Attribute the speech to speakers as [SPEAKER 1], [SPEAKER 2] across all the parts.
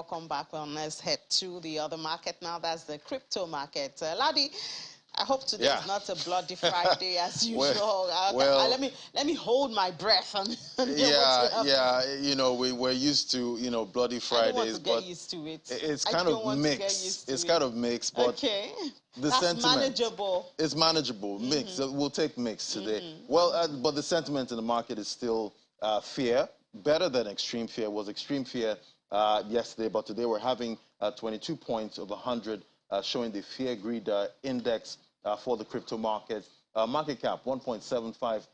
[SPEAKER 1] welcome back. Well, let's head to the other market now. That's the crypto market. Ladi, I hope today
[SPEAKER 2] Yeah.
[SPEAKER 1] is not a bloody Friday as
[SPEAKER 2] well,
[SPEAKER 1] usual.
[SPEAKER 2] well,
[SPEAKER 1] Let me hold my breath and hear what you
[SPEAKER 2] yeah,
[SPEAKER 1] have.
[SPEAKER 2] yeah. We're used to bloody
[SPEAKER 1] I don't want
[SPEAKER 2] Fridays,
[SPEAKER 1] to get
[SPEAKER 2] but
[SPEAKER 1] used to it.
[SPEAKER 2] it's
[SPEAKER 1] I
[SPEAKER 2] kind
[SPEAKER 1] don't
[SPEAKER 2] of
[SPEAKER 1] want to get
[SPEAKER 2] mixed.
[SPEAKER 1] used to
[SPEAKER 2] It's
[SPEAKER 1] it.
[SPEAKER 2] kind of mixed, but
[SPEAKER 1] Okay,
[SPEAKER 2] the
[SPEAKER 1] that's
[SPEAKER 2] sentiment
[SPEAKER 1] manageable.
[SPEAKER 2] is manageable. Mixed. We'll take mixed today. Well, but the sentiment in the market is still fear, better than extreme fear. It was extreme fear yesterday, but today we're having 22 points of 100, showing the fear greed index for the crypto market. Market cap $1.75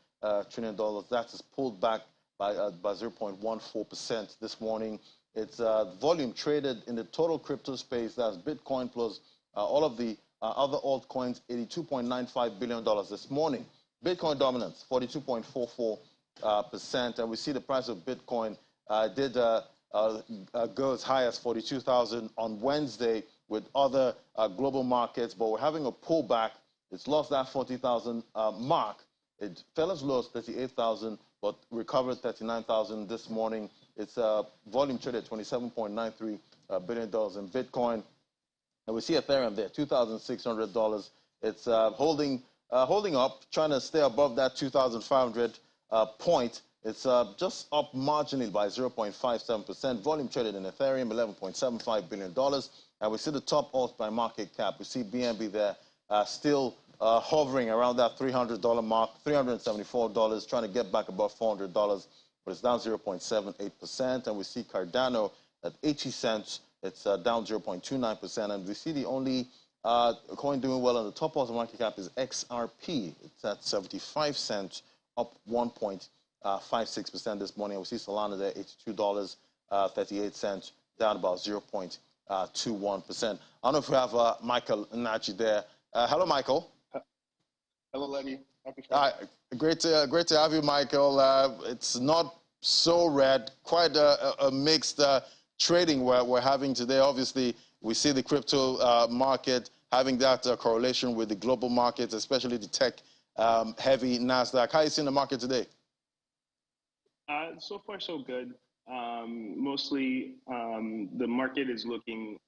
[SPEAKER 2] trillion dollars. That is pulled back by 0.14% this morning. It's volume traded in the total crypto space. That's Bitcoin plus all of the other altcoins, $82.95 billion this morning. Bitcoin dominance, 42.44%. And we see the price of Bitcoin did go as high as 42,000 on Wednesday with other global markets, but we're having a pullback. It's lost that 40,000 mark. It fell as low as 38,000, but recovered 39,000 this morning. It's volume traded $27.93 billion in Bitcoin. And we see Ethereum there, $2,600. It's holding up, trying to stay above that 2,500 point. It's just up marginally by 0.57%. Volume traded in Ethereum, $11.75 billion. And we see the top alt by market cap. We see BNB there still hovering around that $300 mark, $374, trying to get back above $400, but it's down 0.78%. And we see Cardano at 80 cents. It's down 0.29%. And we see the only coin doing well on the top of the market cap is XRP. It's at 75 cents, up 1.56% this morning. And we see Solana there, $82.38, down about 0.21%. I don't know if we have Michael Nachi there. Hello, Michael.
[SPEAKER 3] Hello, Lenny. Happy
[SPEAKER 2] Friday. Great to have you, Michael. It's not so red, quite a mixed trading we're having today. Obviously, we see the crypto market having that correlation with the global markets, especially the tech-heavy NASDAQ. How are you seeing the market today?
[SPEAKER 3] So far, so good. Mostly, the market is looking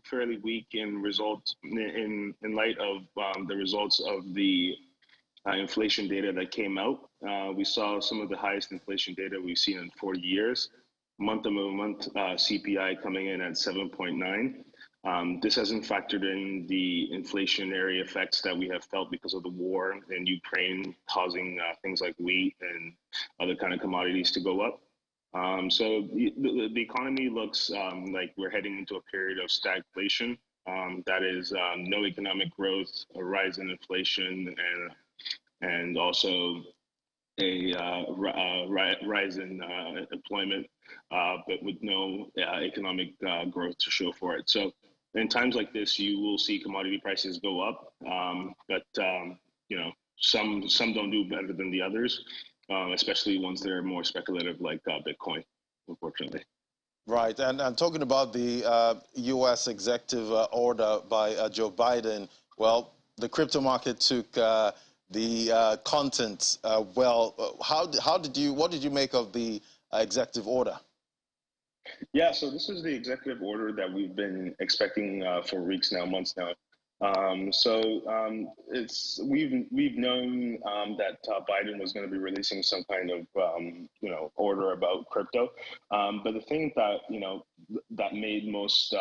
[SPEAKER 3] fairly weak in results in light of the results of the inflation data that came out. We saw some of the highest inflation data we've seen in 40 years. Month-over-month CPI coming in at 7.9. This hasn't factored in the inflationary effects that we have felt because of the war in Ukraine, causing things like wheat and other kind of commodities to go up. So the economy looks like we're heading into a period of stagflation. That is no economic growth, a rise in inflation, and also a rise in employment, but with no economic growth to show for it. So in times like this, you will see commodity prices go up, but some don't do better than the others, especially ones that are more speculative like Bitcoin, unfortunately.
[SPEAKER 2] Right, and talking about the U.S. executive order by Joe Biden, well, the crypto market took the content well. What did you make of the executive order?
[SPEAKER 3] Yeah, so this is the executive order that we've been expecting for weeks now, months now. We've known that Biden was going to be releasing some kind of order about crypto, but the thing that that made most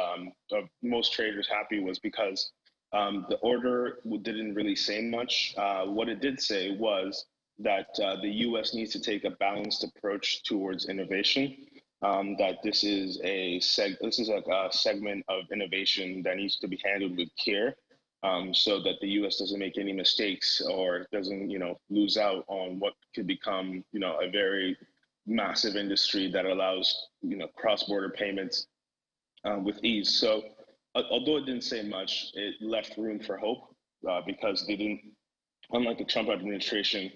[SPEAKER 3] traders happy was because the order didn't really say much. What it did say was that the U.S. needs to take a balanced approach towards innovation. That this is a segment of innovation that needs to be handled with care, so that the U.S. doesn't make any mistakes or doesn't lose out on what could become a very massive industry that allows cross-border payments with ease. So although it didn't say much, it left room for hope because they didn't, unlike the Trump administration,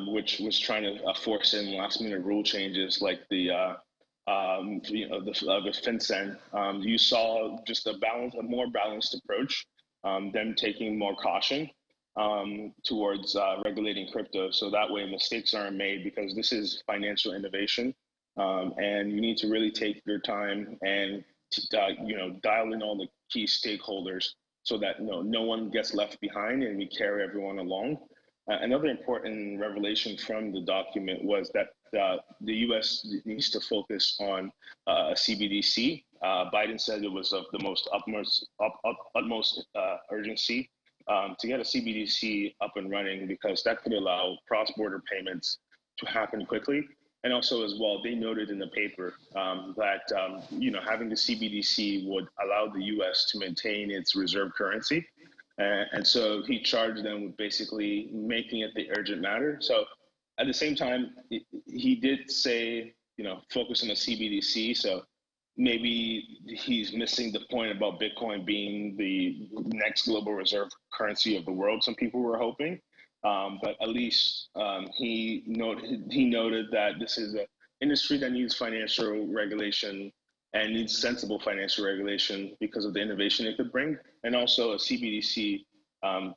[SPEAKER 3] which was trying to force in last-minute rule changes like the FinCEN, you saw just a more balanced approach, them taking more caution towards regulating crypto. So that way mistakes aren't made, because this is financial innovation, and you need to really take your time and dial in all the key stakeholders so that no one gets left behind and we carry everyone along. Another important revelation from the document was that the U.S. needs to focus on CBDC. Biden said it was of the utmost urgency to get a CBDC up and running because that could allow cross-border payments to happen quickly. And also, as well, they noted in the paper that having the CBDC would allow the U.S. to maintain its reserve currency, and so he charged them with basically making it the urgent matter. So, at the same time, he did say, focus on the CBDC. So maybe he's missing the point about Bitcoin being the next global reserve currency of the world. Some people were hoping. But at least he noted that this is an industry that needs financial regulation and needs sensible financial regulation because of the innovation it could bring. And also a CBDC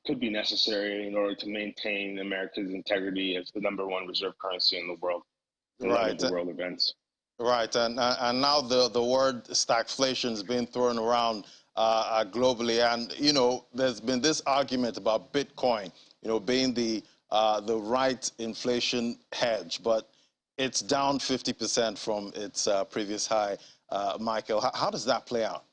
[SPEAKER 3] could be necessary in order to maintain America's integrity as the #1 reserve currency in the world, in light of the world events.
[SPEAKER 2] Right, and now the word stagflation is being thrown around globally, and there's been this argument about Bitcoin, being the right inflation hedge, but it's down 50% from its previous high. Michael, how does that play out?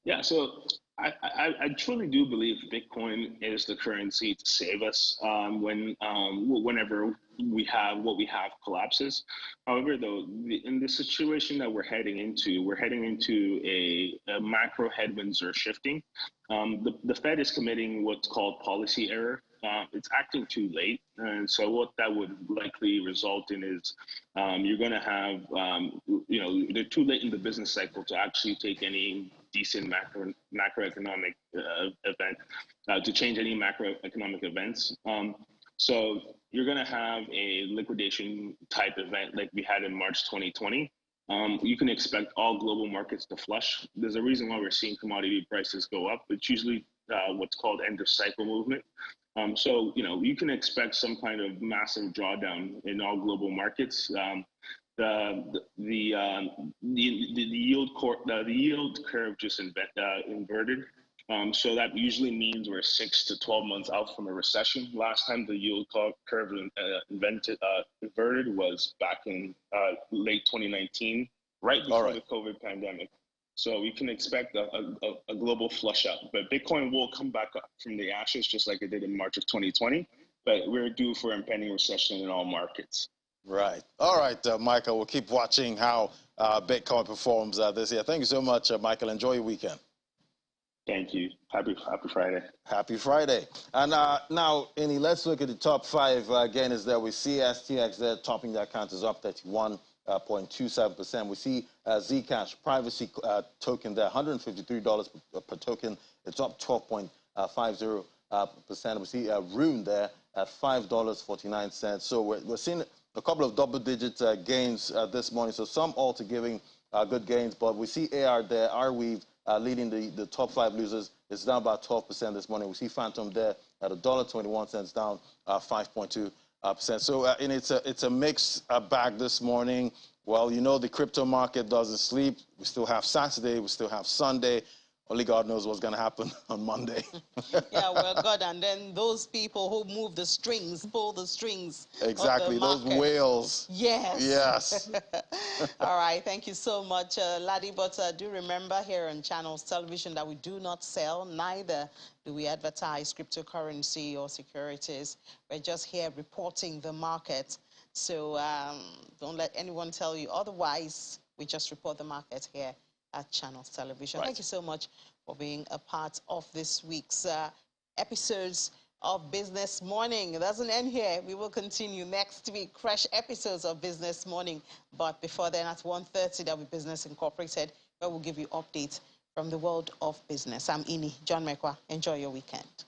[SPEAKER 3] Yeah, so I truly do believe Bitcoin is the currency to save us whenever we have what we have collapses. However, though, in the situation that we're heading into a macro headwinds are shifting. The Fed is committing what's called policy error. It's acting too late, and so what that would likely result in is you're going to have, they're too late in the business cycle to actually take any decent macroeconomic event to change any macroeconomic events. So you're going to have a liquidation type event like we had in March 2020. You can expect all global markets to flush. There's a reason why we're seeing commodity prices go up. It's usually what's called end of cycle movement. So you can expect some kind of massive drawdown in all global markets. The yield curve just inverted. So that usually means we're 6 to 12 months out from a recession. Last time the yield curve inverted was back in late 2019, right before the COVID pandemic. So we can expect a global flush out. But Bitcoin will come back up from the ashes just like it did in March of 2020. But we're due for impending recession in all markets.
[SPEAKER 2] Right. All right, Michael, we'll keep watching how Bitcoin performs this year. Thank you so much, Michael. Enjoy your weekend.
[SPEAKER 3] Thank you. Happy Friday.
[SPEAKER 2] Happy Friday. And now, Ini, let's look at the top 5. Again, is there we see STX there topping that count is up 31.27%. We see Zcash privacy token there, $153 per token. It's up 12.50%. We see Rune there at $5.49. So we're seeing a couple of double-digit gains this morning. So some also giving good gains, but we see AR there, Arweave leading the top 5 losers. It's down about 12% this morning. We see Phantom there at $1.21, down 5.2%. So it's a mixed bag this morning. Well, the crypto market doesn't sleep. We still have Saturday. We still have Sunday. Only God knows what's going to happen on Monday.
[SPEAKER 1] Yeah, well, God, and then those people who move the strings, pull the strings.
[SPEAKER 2] Exactly, those whales.
[SPEAKER 1] Yes.
[SPEAKER 2] Yes.
[SPEAKER 1] All right, thank you so much, Laddie. But do remember here on Channels Television that we do not sell, neither do we advertise cryptocurrency or securities. We're just here reporting the market. So don't let anyone tell you otherwise. We just report the market here at Channels Television.
[SPEAKER 2] Right.
[SPEAKER 1] Thank you so much for being a part of this week's episodes of Business Morning. It doesn't end here. We will continue next week, fresh episodes of Business Morning. But before then, at 1:30, there'll be Business Incorporated, where we'll give you updates from the world of business. I'm Ini John Mekwa. Enjoy your weekend.